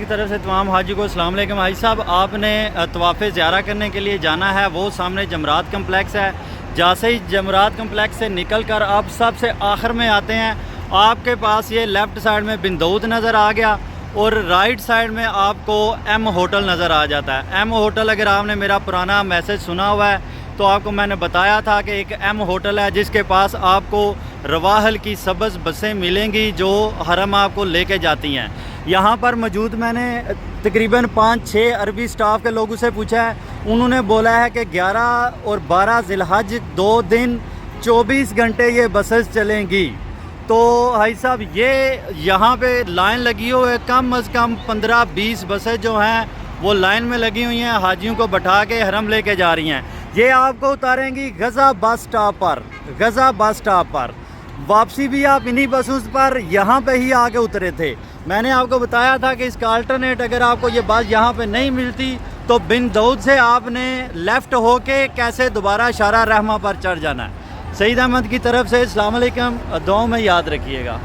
کی طرف سے تمام حاجی کو السلام علیکم۔ حاجی صاحب، آپ نے طواف زیارہ کرنے کے لیے جانا ہے، وہ سامنے جمرات کمپلیکس ہے۔ جیسے ہی جمرات کمپلیکس سے نکل کر آپ سب سے آخر میں آتے ہیں، آپ کے پاس یہ لیفٹ سائڈ میں بن دعود نظر آ گیا اور رائٹ سائڈ میں آپ کو ایم ہوٹل نظر آ جاتا ہے۔ ایم ہوٹل، اگر آپ نے میرا پرانا میسج سنا ہوا ہے تو آپ کو میں نے بتایا تھا کہ ایک ایم ہوٹل ہے جس کے پاس آپ کو رواحل کی سبز بسیں ملیں گی جو حرم آپ کو لے کے جاتی ہیں۔ یہاں پر موجود میں نے تقریباً 5-6 عربی سٹاف کے لوگوں سے پوچھا ہے، انہوں نے بولا ہے کہ 11 اور 12 ذی الحج 2 دن 24 گھنٹے یہ بسز چلیں گی۔ تو بھائی صاحب، یہ یہاں پہ لائن لگی ہوئی ہے، کم از کم 15-20 بسیں جو ہیں وہ لائن میں لگی ہوئی ہیں، حاجیوں کو بٹھا کے حرم لے کے جا رہی ہیں۔ یہ آپ کو اتاریں گی غزہ بس سٹاپ پر، غزہ بس سٹاپ پر۔ واپسی بھی آپ انہی بسوں پر یہاں پہ ہی آ کے اترے تھے۔ میں نے آپ کو بتایا تھا کہ اس کا الٹرنیٹ اگر آپ کو یہ بس یہاں پہ نہیں ملتی تو بن دعود سے آپ نے لیفٹ ہو کے کیسے دوبارہ شارع رحمہ پر چڑھ جانا ہے۔ سعید احمد کی طرف سے السلام علیکم، دعاؤں میں یاد رکھیے گا۔